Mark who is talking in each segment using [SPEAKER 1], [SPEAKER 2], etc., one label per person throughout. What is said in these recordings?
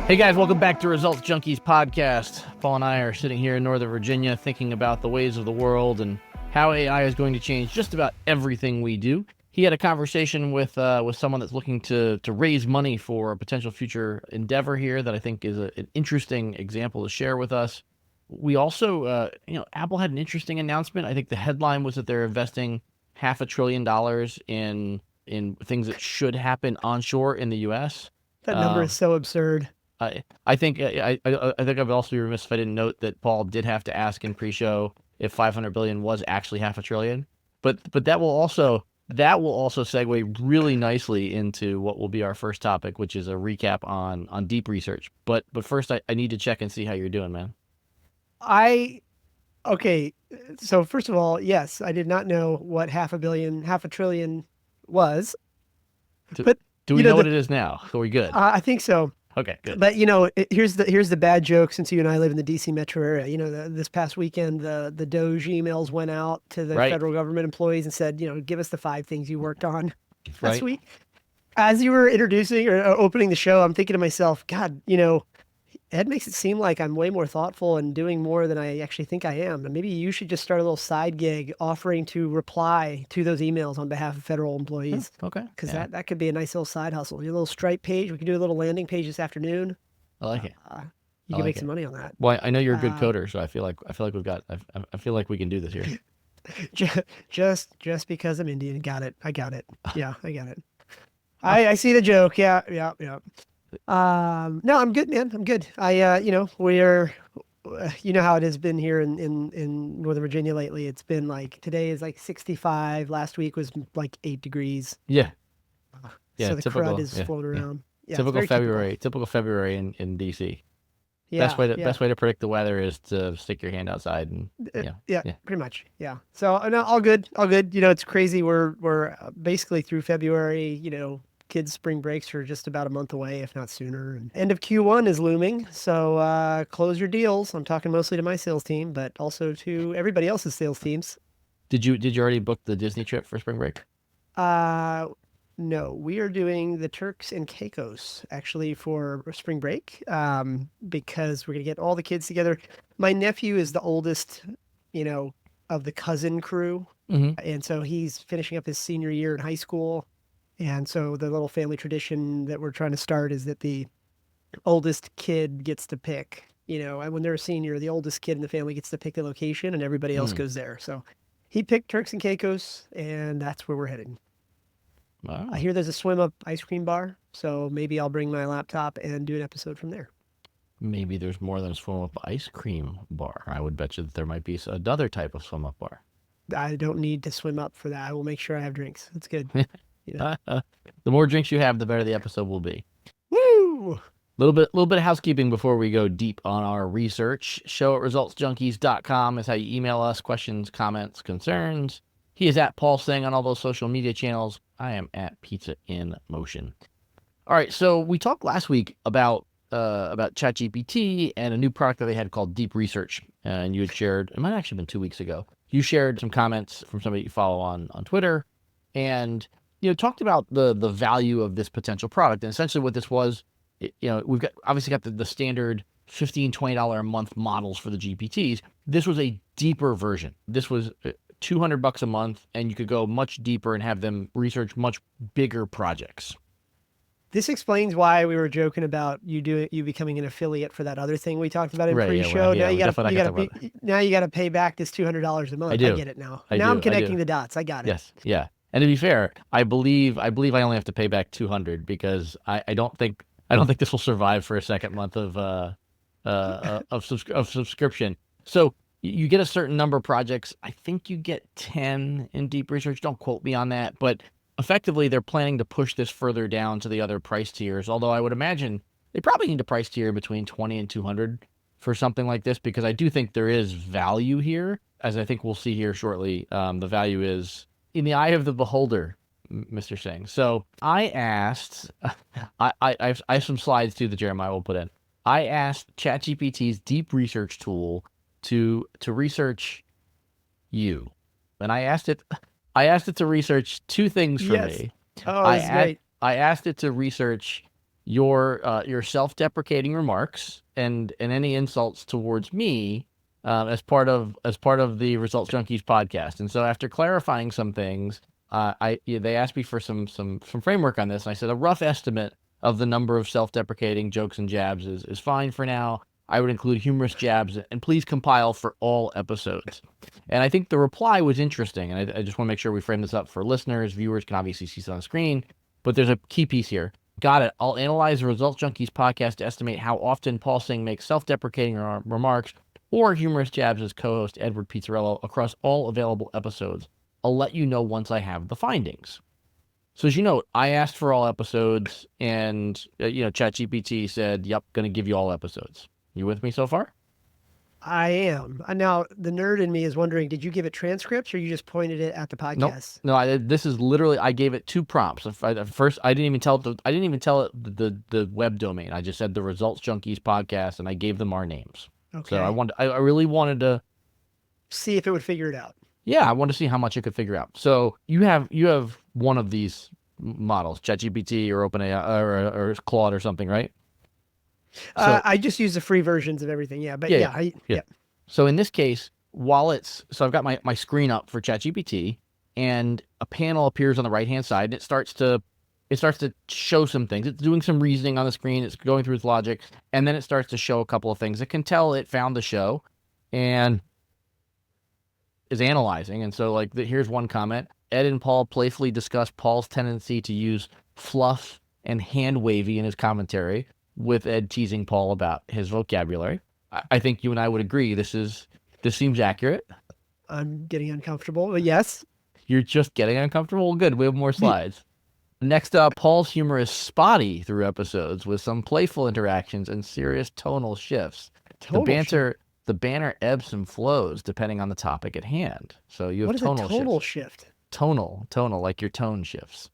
[SPEAKER 1] Hey guys, welcome back to Results Junkies podcast. Paul and I are sitting here in Northern Virginia thinking about the ways of the world and how AI is going to change just about everything we do. He had a conversation with someone that's looking to raise money for a potential future endeavor here that I think is an interesting example to share with us. We also, Apple had an interesting announcement. I think the headline was that they're investing $500 billion in things that should happen onshore in the U.S.
[SPEAKER 2] That number is so absurd.
[SPEAKER 1] I think I'd also be remiss if I didn't note that Paul did have to ask in pre-show if 500 billion was actually $500 billion. But that will also segue really nicely into what will be our first topic, which is a recap on deep research. But first, I need to check and see how you're doing, man.
[SPEAKER 2] Okay. So first of all, yes, I did not know what $500 billion was. But
[SPEAKER 1] Do we know what it is now? So we're good.
[SPEAKER 2] I think so.
[SPEAKER 1] Okay, good.
[SPEAKER 2] But here's the bad joke. Since you and I live in the DC metro area, this past weekend the Doge emails went out to the federal government employees and said, give us the 5 things you worked on last week. As you were introducing or opening the show, I'm thinking to myself, God, Ed makes it seem like I'm way more thoughtful and doing more than I actually think I am. And maybe you should just start a little side gig offering to reply to those emails on behalf of federal employees.
[SPEAKER 1] Okay.
[SPEAKER 2] Because that could be a nice little side hustle. Your little Stripe page. We could do a little landing page this afternoon.
[SPEAKER 1] I like it.
[SPEAKER 2] You can make some money on that.
[SPEAKER 1] Well, I know you're a good coder, so I feel like I feel like we can do this here.
[SPEAKER 2] Just because I'm Indian. Got it. I got it. Yeah, I got it. I see the joke. Yeah. No, I'm good, man. I'm good. We're, how it has been here in Northern Virginia lately. It's been like, today is like 65. Last week was like 8 degrees.
[SPEAKER 1] Yeah.
[SPEAKER 2] So the crud is floating around. Yeah,
[SPEAKER 1] typical February in DC.
[SPEAKER 2] Yeah.
[SPEAKER 1] Best way to predict the weather is to stick your hand outside and
[SPEAKER 2] pretty much. Yeah. So no, all good. It's crazy. We're basically through February, kids' spring breaks are just about a month away, if not sooner. And end of Q1 is looming. So close your deals. I'm talking mostly to my sales team, but also to everybody else's sales teams.
[SPEAKER 1] Did you already book the Disney trip for spring break?
[SPEAKER 2] No, we are doing the Turks and Caicos actually for spring break because we're going to get all the kids together. My nephew is the oldest, of the cousin crew.
[SPEAKER 1] Mm-hmm.
[SPEAKER 2] And so he's finishing up his senior year in high school. And so the little family tradition that we're trying to start is that the oldest kid gets to pick, when they're a senior, the oldest kid in the family gets to pick the location and everybody else goes there. So he picked Turks and Caicos and that's where we're heading.
[SPEAKER 1] Wow.
[SPEAKER 2] I hear there's a swim up ice cream bar. So maybe I'll bring my laptop and do an episode from there.
[SPEAKER 1] Maybe there's more than a swim up ice cream bar. I would bet you that there might be another type of swim up bar.
[SPEAKER 2] I don't need to swim up for that. I will make sure I have drinks. That's good.
[SPEAKER 1] The more drinks you have, the better the episode will be.
[SPEAKER 2] Woo!
[SPEAKER 1] Little bit of housekeeping before we go deep on our research. show@resultsjunkies.com is how you email us questions, comments, concerns. He is at Paul Singh on all those social media channels. I am at Pizza in Motion. All right, so we talked last week about ChatGPT and a new product that they had called Deep Research, and you had shared. It might have actually been 2 weeks ago. You shared some comments from somebody you follow on Twitter, and talked about the value of this potential product. And essentially what this was, we've obviously got the standard $15, $20 a month models for the GPTs. This was a deeper version. This was $200 a month, and you could go much deeper and have them research much bigger projects.
[SPEAKER 2] This explains why we were joking about you becoming an affiliate for that other thing we talked about in pre-show. Now you got to pay back this $200 a month. I get it now. I'm connecting the dots. I got it.
[SPEAKER 1] Yes, yeah. And to be fair, I believe I only have to pay back $200 because I don't think this will survive for a second month of subscription. So you get a certain number of projects. I think you get 10 in deep research. Don't quote me on that, but effectively they're planning to push this further down to the other price tiers. Although I would imagine they probably need a price tier between 20 and 200 for something like this, because I do think there is value here, as I think we'll see here shortly. The value is in the eye of the beholder, Mr. Singh. So I asked, I have some slides too that Jeremiah will put in. I asked ChatGPT's deep research tool to research you, and I asked it to research 2 things for me.
[SPEAKER 2] Oh, that's great.
[SPEAKER 1] I asked it to research your self-deprecating remarks and any insults towards me as part of the Results Junkies podcast. And so after clarifying some things, they asked me for some framework on this, and I said a rough estimate of the number of self-deprecating jokes and jabs is fine for now. I would include humorous jabs, and please compile for all episodes. And I think the reply was interesting, and I just want to make sure we frame this up for listeners. Viewers can obviously see this on the screen, but there's a key piece here. Got it. I'll analyze the Results Junkies podcast to estimate how often Paul Singh makes self-deprecating remarks or humorous jabs as co-host Edward Pizzarello across all available episodes. I'll let you know once I have the findings. So as you know, I asked for all episodes, and ChatGPT said, "Yep, going to give you all episodes." You with me so far?
[SPEAKER 2] I am. Now, the nerd in me is wondering, did you give it transcripts or you just pointed it at the podcast?
[SPEAKER 1] No. This is literally, I gave it 2 prompts. First, I didn't even tell it the web domain. I just said the Results Junkies podcast, and I gave them our names.
[SPEAKER 2] Okay.
[SPEAKER 1] So I really wanted to
[SPEAKER 2] see if it would figure it out.
[SPEAKER 1] Yeah, I wanted to see how much it could figure out. So you have one of these models, ChatGPT or OpenAI or Claude or something, right?
[SPEAKER 2] So, I just use the free versions of everything. Yeah, but yeah.
[SPEAKER 1] So in this case, I've got my screen up for ChatGPT, and a panel appears on the right hand side, and it starts to show some things. It's doing some reasoning on the screen. It's going through its logic, and then it starts to show a couple of things. It can tell it found the show, and is analyzing. And so here's one comment. Ed and Paul playfully discuss Paul's tendency to use fluff and hand wavy in his commentary, with Ed teasing Paul about his vocabulary. I think you and I would agree this seems accurate.
[SPEAKER 2] I'm getting uncomfortable, but yes.
[SPEAKER 1] You're just getting uncomfortable? Good, we have more slides. Next up, Paul's humor is spotty through episodes with some playful interactions and serious tonal shifts. The banter ebbs and flows depending on the topic at hand. So you have tonal
[SPEAKER 2] shift.
[SPEAKER 1] Tonal, like your tone shifts.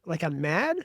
[SPEAKER 2] Like I'm mad?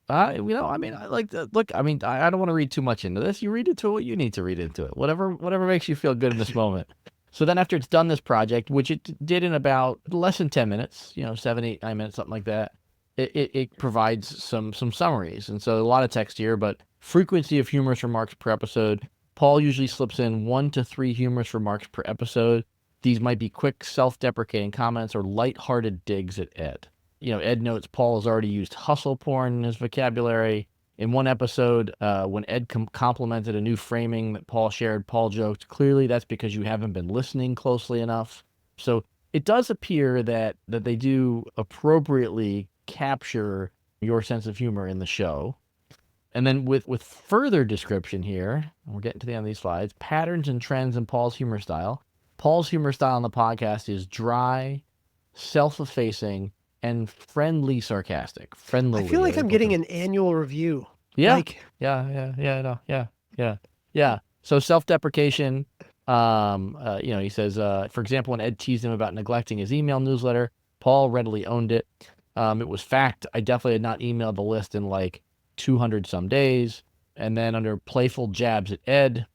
[SPEAKER 1] I don't want to read too much into this. You read into it what you need to read into it. Whatever makes you feel good in this moment. So then after it's done this project, which it did in about less than 10 minutes, 7, 8, 9 minutes, something like that, it provides some summaries. And so a lot of text here, but frequency of humorous remarks per episode. Paul usually slips in 1 to 3 humorous remarks per episode. These might be quick self-deprecating comments or lighthearted digs at Ed. Ed notes Paul has already used hustle porn in his vocabulary. In one episode, when Ed complimented a new framing that Paul shared, Paul joked, "Clearly that's because you haven't been listening closely enough." So it does appear that they do appropriately capture your sense of humor in the show. And then with further description here, we're getting to the end of these slides, patterns and trends in Paul's humor style. Paul's humor style on the podcast is dry, self-effacing, and friendly sarcastic.
[SPEAKER 2] I feel like I'm getting an annual review.
[SPEAKER 1] Yeah. Yeah. So self-deprecation, he says, for example, when Ed teased him about neglecting his email newsletter, Paul readily owned it. It was fact. I definitely had not emailed the list in 200 some days. And then under playful jabs at Ed,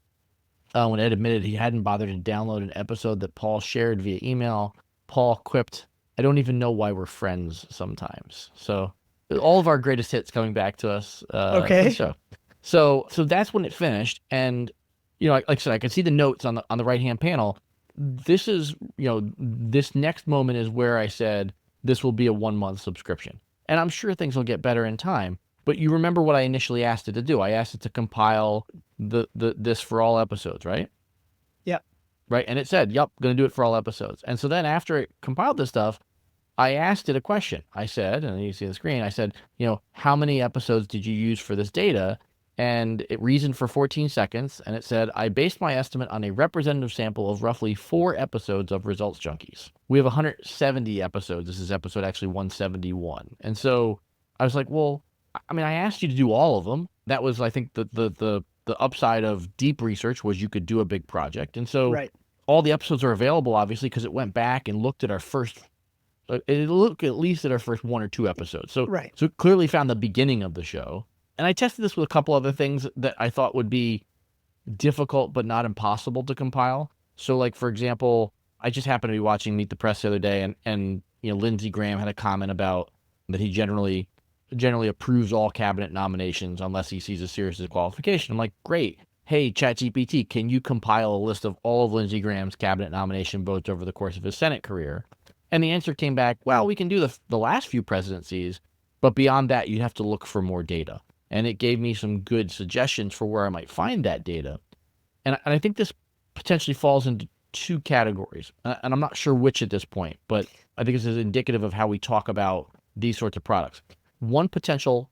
[SPEAKER 1] when Ed admitted he hadn't bothered to download an episode that Paul shared via email, Paul quipped, "I don't even know why we're friends sometimes." So all of our greatest hits coming back to us.
[SPEAKER 2] Okay.
[SPEAKER 1] For the show. So that's when it finished. And, like I said, I could see the notes on the right-hand panel. This is, this next moment is where I said, this will be a 1-month subscription. And I'm sure things will get better in time. But you remember what I initially asked it to do. I asked it to compile this for all episodes, right?
[SPEAKER 2] Yep.
[SPEAKER 1] Right. And it said, "Yep, going to do it for all episodes." And so then after it compiled this stuff, I asked it a question. I said, and you see the screen, I said, how many episodes did you use for this data? And it reasoned for 14 seconds. And it said, "I based my estimate on a representative sample of roughly 4 episodes of Results Junkies." We have 170 episodes. This is episode actually 171. And so I was like, well, I asked you to do all of them. That was, I think, the upside of deep research was you could do a big project. And so all the episodes are available, obviously, because it went back and looked at our first, it looked at least at our first 1 or 2 episodes. So it clearly found the beginning of the show. And I tested this with a couple other things that I thought would be difficult but not impossible to compile. So, for example, I just happened to be watching Meet the Press the other day, and Lindsey Graham had a comment about that he generally generally approves all cabinet nominations unless he sees a serious disqualification. I'm like, great. Hey, ChatGPT, can you compile a list of all of Lindsey Graham's cabinet nomination votes over the course of his Senate career? And the answer came back, well, we can do the last few presidencies, but beyond that, you'd have to look for more data. And it gave me some good suggestions for where I might find that data. And I think this potentially falls into two categories. And I'm not sure which at this point, but I think this is indicative of how we talk about these sorts of products. One potential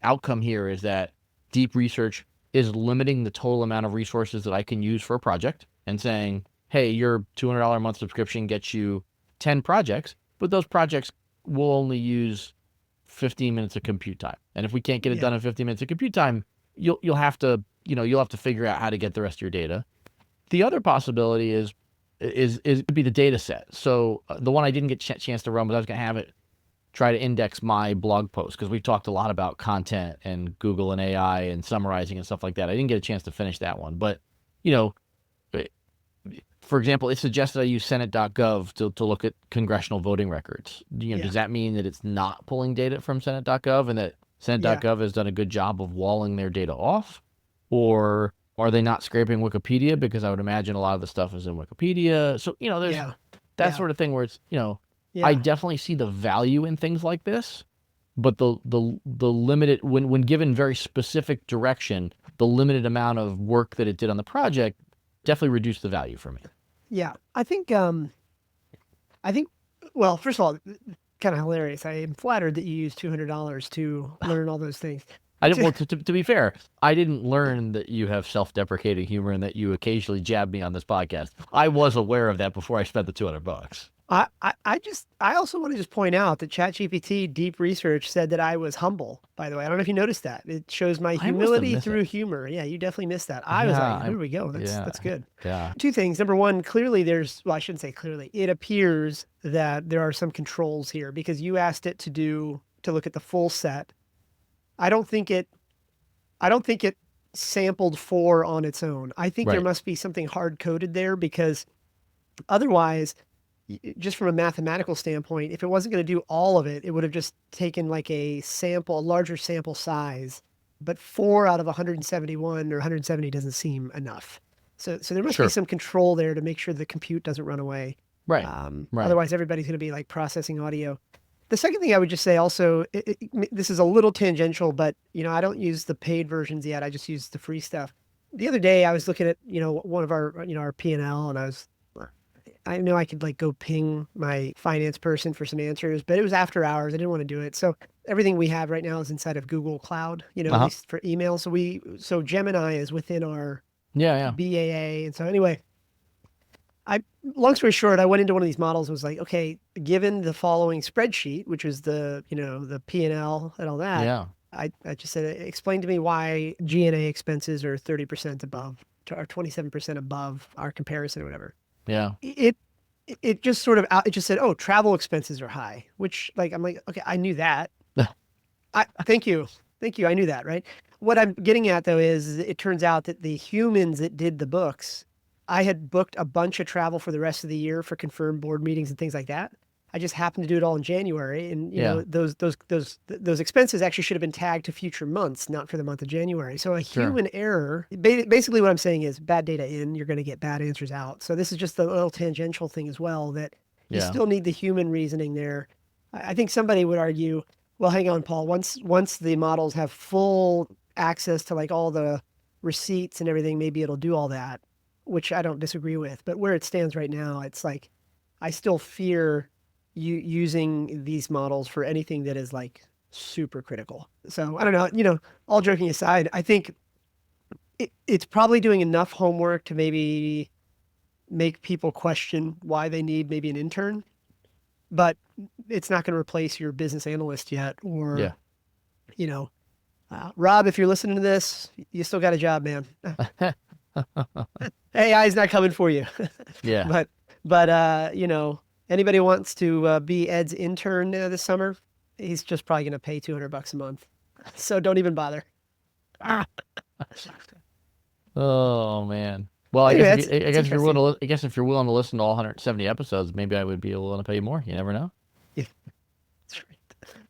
[SPEAKER 1] outcome here is that deep research is limiting the total amount of resources that I can use for a project and saying, hey, your $200 a month subscription gets you 10 projects, but those projects will only use 15 minutes of compute time. And if we can't get it done in 15 minutes of compute time, you'll have to figure out how to get the rest of your data. The other possibility is could be the data set. So the one I didn't get a chance to run, but I was going to have it try to index my blog post, because we've talked a lot about content and Google and AI and summarizing and stuff like that. I didn't get a chance to finish that one, but for example, it suggested I use Senate.gov to look at congressional voting records. Does that mean that it's not pulling data from Senate.gov and that Senate.gov has done a good job of walling their data off? Or are they not scraping Wikipedia? Because I would imagine a lot of the stuff is in Wikipedia. So, there's that sort of thing where it's, I definitely see the value in things like this, but the limited, when given very specific direction, the limited amount of work that it did on the project definitely reduced the value for me.
[SPEAKER 2] Yeah, I think, well, first of all, kind of hilarious. I am flattered that you used $200 to learn all those things.
[SPEAKER 1] I didn't. Well, to be fair, I didn't learn that you have self-deprecating humor and that you occasionally jab me on this podcast. I was aware of that before I spent the $200.
[SPEAKER 2] I also want to just point out that ChatGPT deep research said that I was humble, by the way. I don't know if you noticed that. It shows my humility through humor. Yeah, you definitely missed that. I was like, here we go. That's good.
[SPEAKER 1] Yeah.
[SPEAKER 2] Two things. Number one, clearly I shouldn't say clearly. It appears that there are some controls here because you asked it to look at the full set. I don't think it sampled 4 on its own. I think there must be something hard-coded there because otherwise, just from a mathematical standpoint, if it wasn't going to do all of it, it would have just taken like a larger sample size. But 4 out of 171 or 170 doesn't seem enough. So there must be some control there to make sure the compute doesn't run away.
[SPEAKER 1] Right.
[SPEAKER 2] Otherwise, everybody's going to be like processing audio. The second thing I would just say also, this is a little tangential, but I don't use the paid versions yet. I just use the free stuff. The other day I was looking at, one of our, our P&L, and I know I could like go ping my finance person for some answers, but it was after hours. I didn't want to do it. So everything we have right now is inside of Google Cloud, at least for email. So Gemini is within our BAA. And so anyway, long story short, I went into one of these models and was like, okay, given the following spreadsheet, which is the, the P&L and all that, I just said, explain to me why G&A expenses are 30% above or 27% above our comparison or whatever.
[SPEAKER 1] Yeah.
[SPEAKER 2] It just sort of it just said, oh, travel expenses are high, which I'm like, okay, I knew that. Thank you. I knew that, right? What I'm getting at though is it turns out that the humans that did the books, I had booked a bunch of travel for the rest of the year for confirmed board meetings and things like that. I just happened to do it all in January, and those expenses actually should have been tagged to future months, not for the month of January. So a human error. Basically, what I'm saying is bad data in, you're going to get bad answers out. So this is just a little tangential thing as well that you still need the human reasoning there. I think somebody would argue, well, hang on, Paul. Once the models have full access to like all the receipts and everything, maybe it'll do all that, which I don't disagree with. But where it stands right now, it's like I still fear you using these models for anything that is like super critical. So I don't know, all joking aside, I think it's probably doing enough homework to maybe make people question why they need maybe an intern, but it's not going to replace your business analyst yet. Or, Rob, if you're listening to this, you still got a job, man. AI is not coming for you.
[SPEAKER 1] Yeah.
[SPEAKER 2] But anybody wants to be Ed's intern this summer, he's just probably going to pay $200 a month. So don't even bother.
[SPEAKER 1] Oh man. Well, I guess if you're willing to listen to all 170 episodes, maybe I would be willing to pay you more. You never know.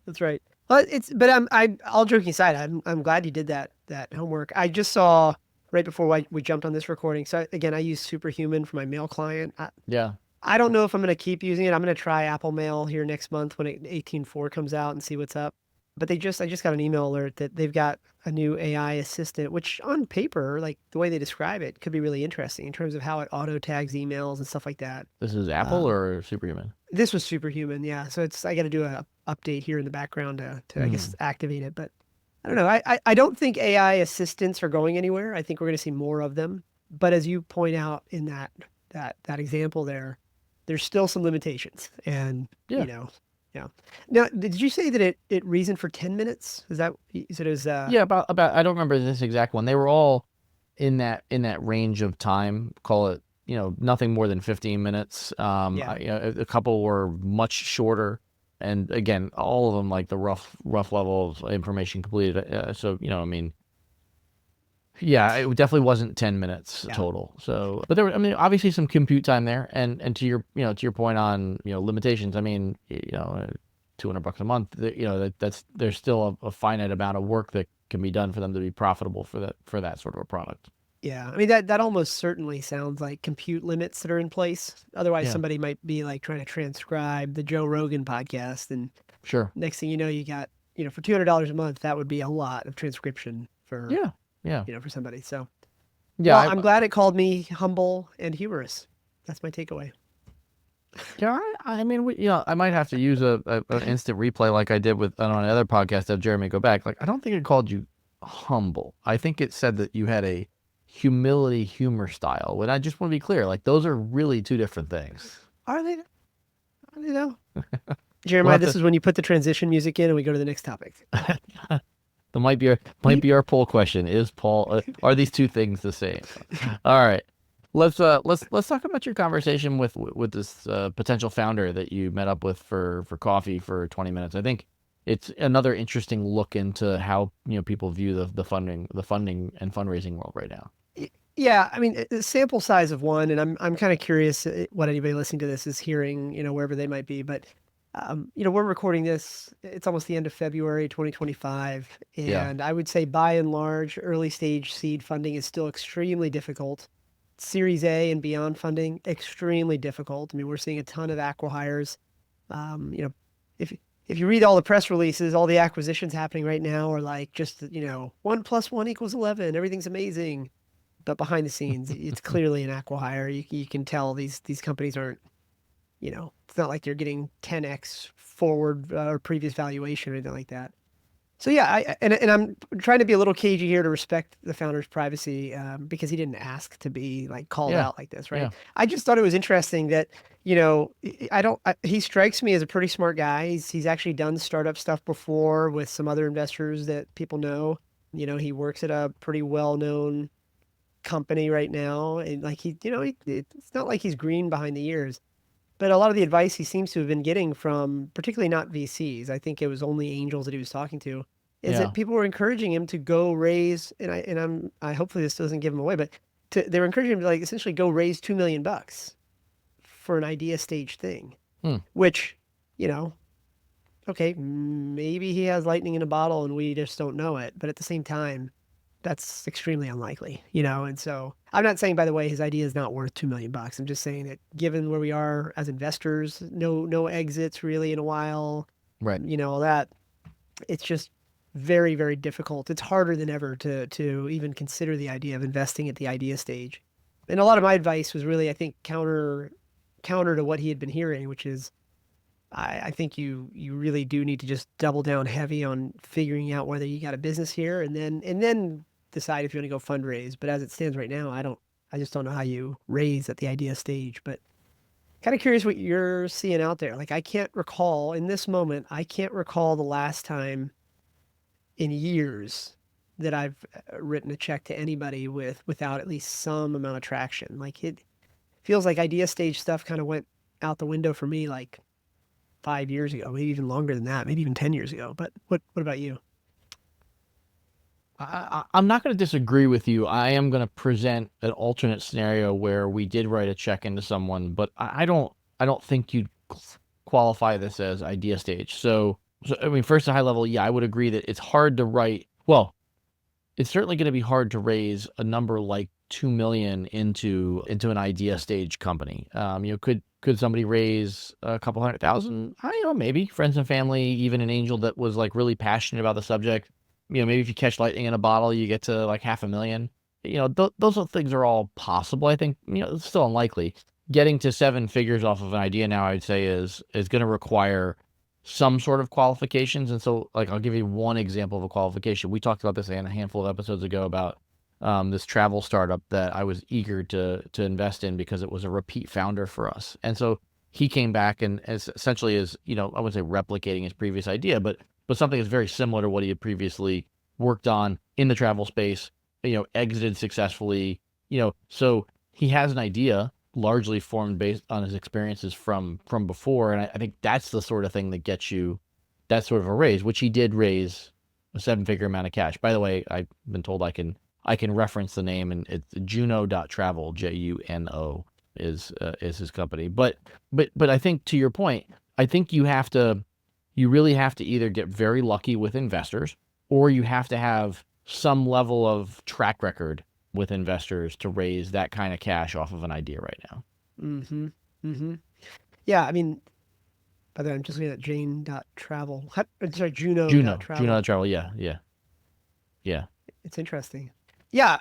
[SPEAKER 2] That's right. Well, but I'm all joking aside, I'm glad you did that homework. I just saw right before we jumped on this recording. So again, I use Superhuman for my mail client.
[SPEAKER 1] Yeah.
[SPEAKER 2] I don't know if I'm going to keep using it. I'm going to try Apple Mail here next month when 18.4 comes out and see what's up. But I just got an email alert that they've got a new AI assistant, which on paper, like the way they describe it, could be really interesting in terms of how it auto tags emails and stuff like that.
[SPEAKER 1] This is Apple or Superhuman?
[SPEAKER 2] This was Superhuman, yeah. So I got to do a update here in the background to I guess activate it. But I don't know. I don't think AI assistants are going anywhere. I think we're going to see more of them. But as you point out in that example there, there's still some limitations. And
[SPEAKER 1] Yeah.
[SPEAKER 2] yeah. Now, did you say that it reasoned for 10 minutes? Is that you said it was
[SPEAKER 1] Yeah, about I don't remember this exact one. They were all in that range of time. Call it, nothing more than 15 minutes.
[SPEAKER 2] Yeah.
[SPEAKER 1] A couple were much shorter, and again, all of them like the rough level of information completed. So I mean, yeah, it definitely wasn't 10 minutes
[SPEAKER 2] Yeah.
[SPEAKER 1] total. So, but there were, I mean, obviously some compute time there, and to your to your point on limitations. I mean, $200 a month. That's there's still a finite amount of work that can be done for them to be profitable for that sort of a product.
[SPEAKER 2] Yeah, I mean that almost certainly sounds like compute limits that are in place. Otherwise,
[SPEAKER 1] Yeah,
[SPEAKER 2] somebody might be like trying to transcribe the Joe Rogan podcast, and
[SPEAKER 1] sure.
[SPEAKER 2] next thing you know, you got for $200 a month, that would be a lot of transcription for
[SPEAKER 1] Yeah, yeah,
[SPEAKER 2] for somebody. So,
[SPEAKER 1] yeah.
[SPEAKER 2] well, I'm glad it called me humble and humorous. That's my takeaway.
[SPEAKER 1] Yeah, I mean, I might have to use an instant replay like I did with on another podcast of Jeremy Go Back. Like, I don't think it called you humble. I think it said that you had a humility humor style. And I just want to be clear, like those are really two different things.
[SPEAKER 2] Are they? Jeremiah, this is when you put the transition music in and we go to the next topic.
[SPEAKER 1] That might be our poll question. Is Paul are these two things the same? All right. Let's talk about your conversation with this potential founder that you met up with for coffee for 20 minutes. I think it's another interesting look into how people view the funding and fundraising world right now.
[SPEAKER 2] Yeah, I mean, a sample size of one, and I'm kind of curious what anybody listening to this is hearing, wherever they might be. But we're recording this. It's almost the end of February 2025,
[SPEAKER 1] Yeah.
[SPEAKER 2] and I would say by and large, early stage seed funding is still extremely difficult. Series A and beyond funding, extremely difficult. I mean, we're seeing a ton of acqui-hires. If you read all the press releases, all the acquisitions happening right now are like just 1 + 1 = 11. Everything's amazing, but behind the scenes, it's clearly an acqui-hire. You can tell these companies aren't. It's not like they're getting 10x forward or previous valuation or anything like that. So yeah, and I'm trying to be a little cagey here to respect the founder's privacy because he didn't ask to be like called out like this, right?
[SPEAKER 1] Yeah.
[SPEAKER 2] I just thought it was interesting that he strikes me as a pretty smart guy. He's actually done startup stuff before with some other investors that people know. He works at a pretty well-known company right now, and like it's not like he's green behind the ears. But a lot of the advice he seems to have been getting from, particularly not VCs, I think it was only angels that he was talking to, is that people were encouraging him to go raise, I hopefully this doesn't give him away, but they were encouraging him to like essentially go raise $2 million for an idea stage thing, which, okay, maybe he has lightning in a bottle and we just don't know it, but at the same time, that's extremely unlikely, and so I'm not saying, by the way, his idea is not worth $2 million. I'm just saying that given where we are as investors, no exits really in a while,
[SPEAKER 1] Right.
[SPEAKER 2] All that, it's just very, very difficult. It's harder than ever to even consider the idea of investing at the idea stage. And a lot of my advice was really, I think, counter to what he had been hearing, which is I think you really do need to just double down heavy on figuring out whether you got a business here and then decide if you want to go fundraise. But as it stands right now, I just don't know how you raise at the idea stage. But kind of curious what you're seeing out there. Like, I can't recall in this moment, I can't recall the last time in years that I've written a check to anybody without at least some amount of traction. Like, it feels like idea stage stuff kind of went out the window for me like 5 years ago, maybe even longer than that, maybe even 10 years ago. But what about you?
[SPEAKER 1] I'm not going to disagree with you. I am going to present an alternate scenario where we did write a check into someone, but I don't think you'd qualify this as idea stage. So So, I mean, first, a high level, yeah, I would agree that it's hard to write. Well, it's certainly going to be hard to raise a number like 2 million into an idea stage company. Could somebody raise a couple 100,000? I don't know, maybe friends and family, even an angel that was like really passionate about the subject. Maybe if you catch lightning in a bottle, you get to like 500,000. Those things are all possible. I think it's still unlikely. Getting to seven figures off of an idea now, I'd say is going to require some sort of qualifications. And so, like, I'll give you one example of a qualification. We talked about this a handful of episodes ago about this travel startup that I was eager to invest in because it was a repeat founder for us. And so he came back and essentially is, I wouldn't say replicating his previous idea, but something that's very similar to what he had previously worked on in the travel space, exited successfully, so he has an idea largely formed based on his experiences from before. And I think that's the sort of thing that gets you that sort of a raise, which he did raise a seven-figure amount of cash. By the way, I've been told I can reference the name, and it's Juno.travel, Juno is his company. But I think, to your point, I think you really have to either get very lucky with investors, or you have to have some level of track record with investors to raise that kind of cash off of an idea right now.
[SPEAKER 2] Mm-hmm. Mm-hmm. Yeah, I mean, by the way, I'm just looking at Jane.travel. Sorry, Juno.travel.
[SPEAKER 1] Juno.travel, yeah.
[SPEAKER 2] It's interesting. Yeah,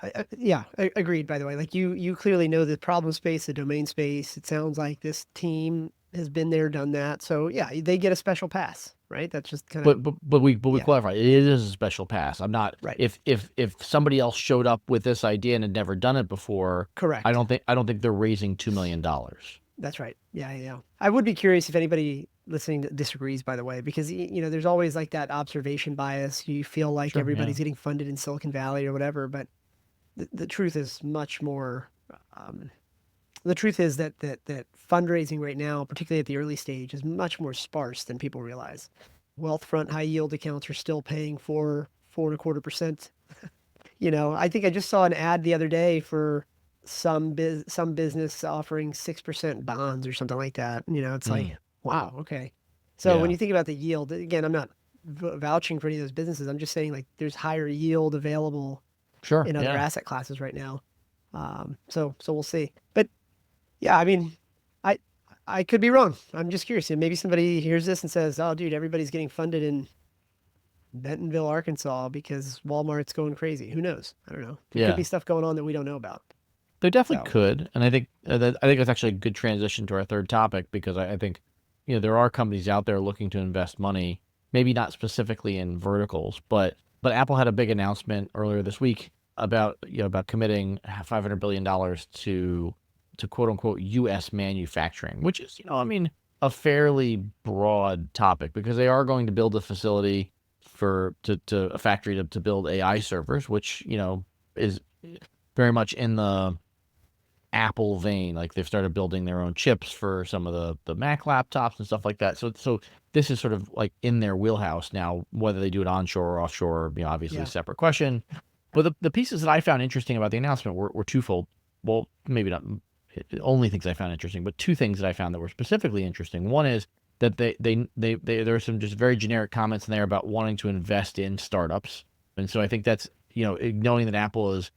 [SPEAKER 2] agreed, by the way. Like, you clearly know the problem space, the domain space. It sounds like this team has been there, done that. So, yeah, they get a special pass, right? That's just kind of...
[SPEAKER 1] But we clarify, it is a special pass. I'm not...
[SPEAKER 2] Right.
[SPEAKER 1] If somebody else showed up with this idea and had never done it before...
[SPEAKER 2] Correct.
[SPEAKER 1] I don't think they're raising $2 million.
[SPEAKER 2] That's right. Yeah. I would be curious if anybody listening disagrees, by the way, because there's always like that observation bias. You feel like everybody's getting funded in Silicon Valley or whatever, but the truth is much more. The truth is that fundraising right now, particularly at the early stage, is much more sparse than people realize. Wealthfront high yield accounts are still paying 4.25%. I think I just saw an ad the other day for some business offering 6% bonds or something like that. It's like, wow, okay. So when you think about the yield, again, I'm not vouching for any of those businesses. I'm just saying, like, there's higher yield available in other asset classes right now. So we'll see. But yeah, I mean, I could be wrong. I'm just curious. Maybe somebody hears this and says, "Oh, dude, everybody's getting funded in Bentonville, Arkansas because Walmart's going crazy." Who knows? I don't know. There could be stuff going on that we don't know about.
[SPEAKER 1] There definitely could, and I think that's actually a good transition to our third topic, because I think there are companies out there looking to invest money, maybe not specifically in verticals, but Apple had a big announcement earlier this week about committing $500 billion to quote unquote U.S. manufacturing, which is a fairly broad topic, because they are going to build a facility to a factory to build AI servers, which is very much in the Apple vein. Like, they've started building their own chips for some of the Mac laptops and stuff like that. So this is sort of like in their wheelhouse now. Whether they do it onshore or offshore, obviously a separate question. But the pieces that I found interesting about the announcement were twofold. Well, maybe not the only things I found interesting, but two things that I found that were specifically interesting. One is that there are some just very generic comments in there about wanting to invest in startups. And so I think that's, knowing that Apple is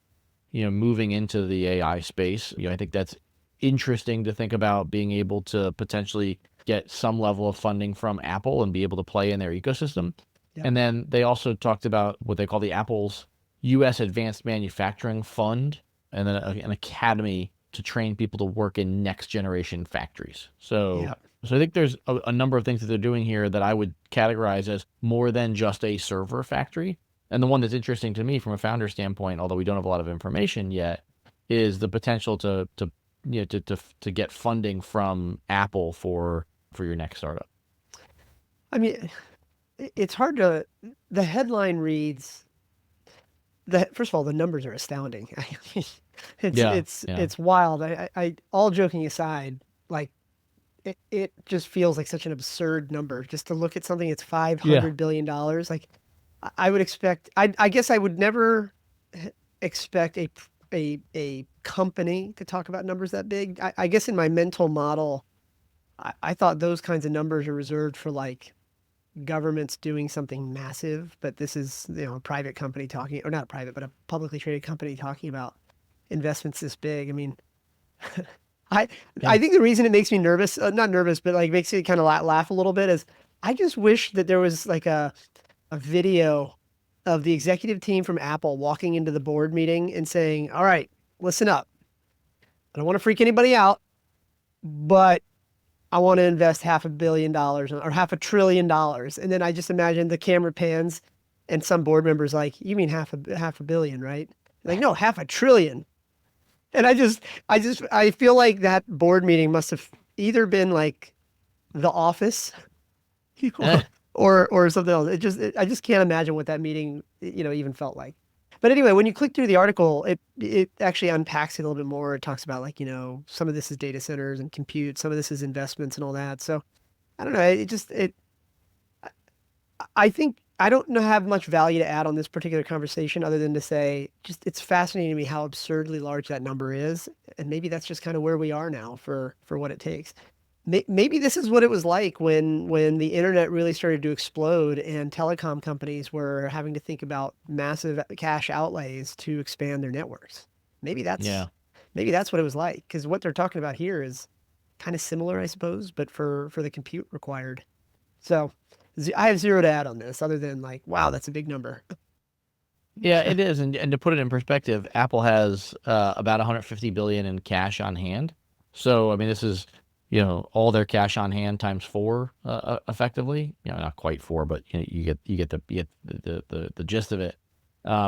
[SPEAKER 1] moving into the AI space, I think that's interesting to think about, being able to potentially get some level of funding from Apple and be able to play in their ecosystem. Yep. And then they also talked about what they call the Apple's U.S. Advanced Manufacturing Fund, and then an academy to train people to work in next generation factories. So I think there's a number of things that they're doing here that I would categorize as more than just a server factory. And the one that's interesting to me from a founder standpoint, although we don't have a lot of information yet, is the potential to get funding from Apple for your next startup.
[SPEAKER 2] I mean, it's hard to. The headline reads that, first of all, the numbers are astounding. It's wild. I all joking aside, like, it just feels like such an absurd number just to look at something that's $500 billion. Like, I would expect, I guess I would never expect a company to talk about numbers that big. I guess in my mental model, I thought those kinds of numbers are reserved for, like, government's doing something massive, but this is, a private company talking, or not private, but a publicly traded company talking about investments this big. I mean, I think the reason it makes me nervous, not nervous, but like makes me kind of laugh a little bit is I just wish that there was like a video of the executive team from Apple walking into the board meeting and saying, all right, listen up. I don't want to freak anybody out, but I want to invest $500 million or $500 billion. And then I just imagine the camera pans and some board members like, you mean half a billion, right? Like, no, $500 billion. And I feel like that board meeting must have either been like The Office or something else. I just can't imagine what that meeting, even felt like. But anyway, when you click through the article, it actually unpacks it a little bit more. It talks about like, some of this is data centers and compute, some of this is investments and all that. So I don't know. I think I don't have much value to add on this particular conversation other than to say, just it's fascinating to me how absurdly large that number is. And maybe that's just kind of where we are now for what it takes. Maybe this is what it was like when the internet really started to explode and telecom companies were having to think about massive cash outlays to expand their networks. Maybe that's what it was like, because what they're talking about here is kind of similar, I suppose, but for the compute required. So I have zero to add on this other than like, wow, that's a big number.
[SPEAKER 1] Yeah, it is. And to put it in perspective, Apple has about 150 billion in cash on hand. So, I mean, this is, all their cash on hand times 4, effectively. Not quite 4, but you get the gist of it.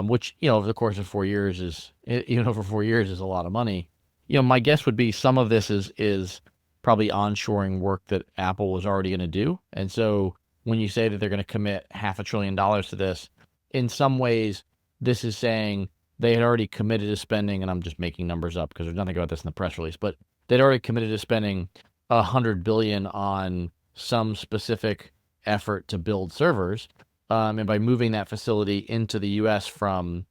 [SPEAKER 1] Which, over the course of 4 years is a lot of money. My guess would be some of this is probably onshoring work that Apple was already going to do. And so when you say that they're going to commit $500 billion to this, in some ways, this is saying they had already committed to spending, and I'm just making numbers up because there's nothing about this in the press release, but they'd already committed to spending $100 billion on some specific effort to build servers. And by moving that facility into the U.S. from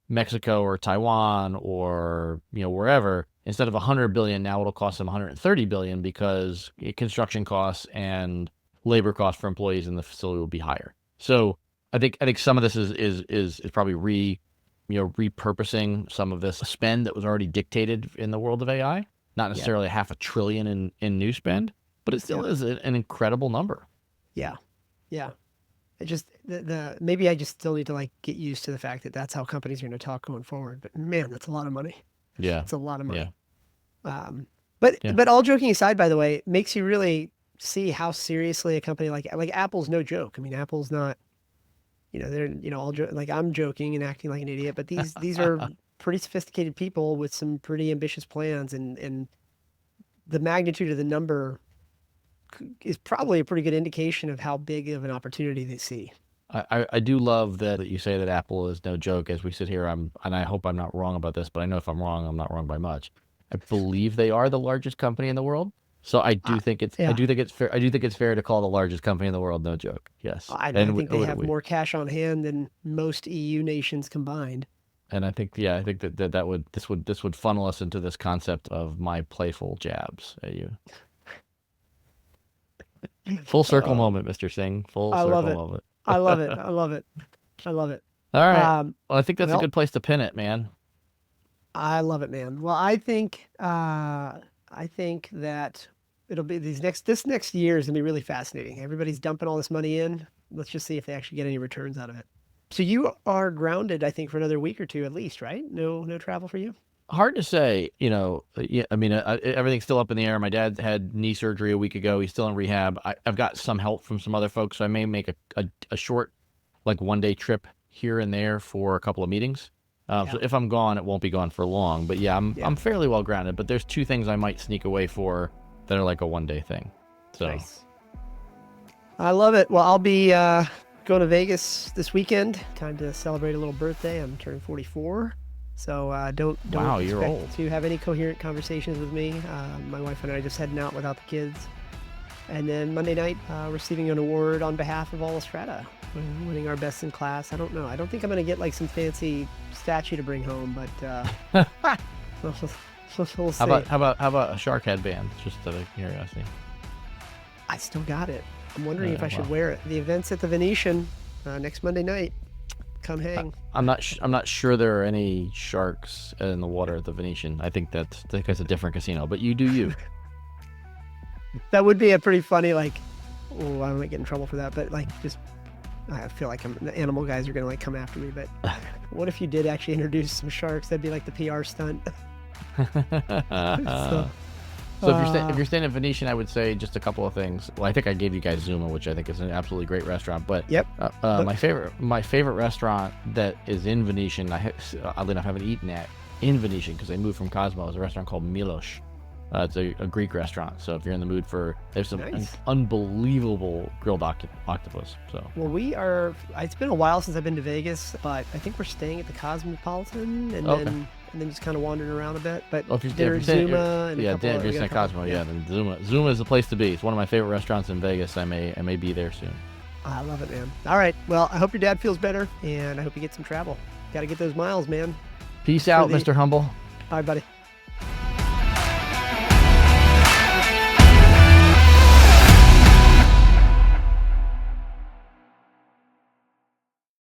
[SPEAKER 1] Mexico or Taiwan or wherever, instead of $100 billion, now it'll cost them $130 billion because construction costs and labor costs for employees in the facility will be higher. So I think some of this is probably repurposing some of this spend that was already dictated in the world of AI. Not necessarily $500 billion in new spend, but it still is an incredible number.
[SPEAKER 2] Yeah. It just maybe I just still need to like get used to the fact that that's how companies are going to talk going forward. But man, that's a lot of money.
[SPEAKER 1] Yeah,
[SPEAKER 2] it's a lot of money.
[SPEAKER 1] Yeah.
[SPEAKER 2] But all joking aside, by the way, it makes you really see how seriously a company like Apple's no joke. I mean, Apple's not, they're all like I'm joking and acting like an idiot, but these are pretty sophisticated people with some pretty ambitious plans, and the magnitude of the number is probably a pretty good indication of how big of an opportunity they see.
[SPEAKER 1] I do love that you say that Apple is no joke as we sit here. And I hope I'm not wrong about this, but I know if I'm wrong, I'm not wrong by much. I believe they are the largest company in the world. So I do think it's fair. I do think it's fair to call the largest company in the world no joke. Yes.
[SPEAKER 2] I think they have more cash on hand than most EU nations combined.
[SPEAKER 1] And I think this would funnel us into this concept of my playful jabs at you. Full circle moment, Mr. Singh. Full circle moment.
[SPEAKER 2] I love it. I love it.
[SPEAKER 1] All right. Well, I think that's a good place to pin it, man.
[SPEAKER 2] I love it, man. Well, I think that it'll be this next year is gonna be really fascinating. Everybody's dumping all this money in. Let's just see if they actually get any returns out of it. So you are grounded, I think, for another week or two at least, right? No travel for you?
[SPEAKER 1] Hard to say, I mean, everything's still up in the air. My dad had knee surgery a week ago. He's still in rehab. I've got some help from some other folks, so I may make a short, like 1-day trip here and there for a couple of meetings. So if I'm gone, it won't be gone for long. But I'm fairly well grounded. But there's 2 things I might sneak away for that are like a 1-day thing. So
[SPEAKER 2] nice. I love it. Well, I'll be going to Vegas this weekend. Time to celebrate a little birthday. I'm turning 44. So don't
[SPEAKER 1] wow,
[SPEAKER 2] expect
[SPEAKER 1] you're old.
[SPEAKER 2] to have any coherent conversations with me. My wife and I are just heading out without the kids. And then Monday night, receiving an award on behalf of all of Strata, winning our best in class. I don't know. I don't think I'm going to get like some fancy statue to bring home, but we'll see.
[SPEAKER 1] How about a shark headband? Just out of curiosity.
[SPEAKER 2] I still got it. I'm wondering if I should wear it. The event's at the Venetian next Monday night. Come hang.
[SPEAKER 1] I'm not sure there are any sharks in the water at the Venetian. I think that's a different casino. But you do you.
[SPEAKER 2] That would be a pretty funny, like, oh, I might get in trouble for that, but like, just I feel like the animal guys are gonna like come after me. But what if you did actually introduce some sharks? That'd be like the PR stunt.
[SPEAKER 1] So if you're staying at Venetian, I would say just a couple of things. Well, I think I gave you guys Zuma, which I think is an absolutely great restaurant. But
[SPEAKER 2] yep,
[SPEAKER 1] my favorite restaurant that is in Venetian, oddly enough, I haven't eaten at in Venetian because I moved from Cosmo. Is a restaurant called Milosh. It's a Greek restaurant. So if you're in the mood there's some unbelievable grilled octopus. So
[SPEAKER 2] well, it's been a while since I've been to Vegas, but I think we're staying at the Cosmopolitan, and then just kind of wandering around a bit. But
[SPEAKER 1] if
[SPEAKER 2] you're Zuma, and
[SPEAKER 1] if you're staying at Cosmo, then Zuma is the place to be. It's one of my favorite restaurants in Vegas. I may be there soon.
[SPEAKER 2] I love it, man. All right, well, I hope your dad feels better, and I hope you get some travel. Got to get those miles, man.
[SPEAKER 1] Peace out, Mr. Humble.
[SPEAKER 2] Bye, buddy.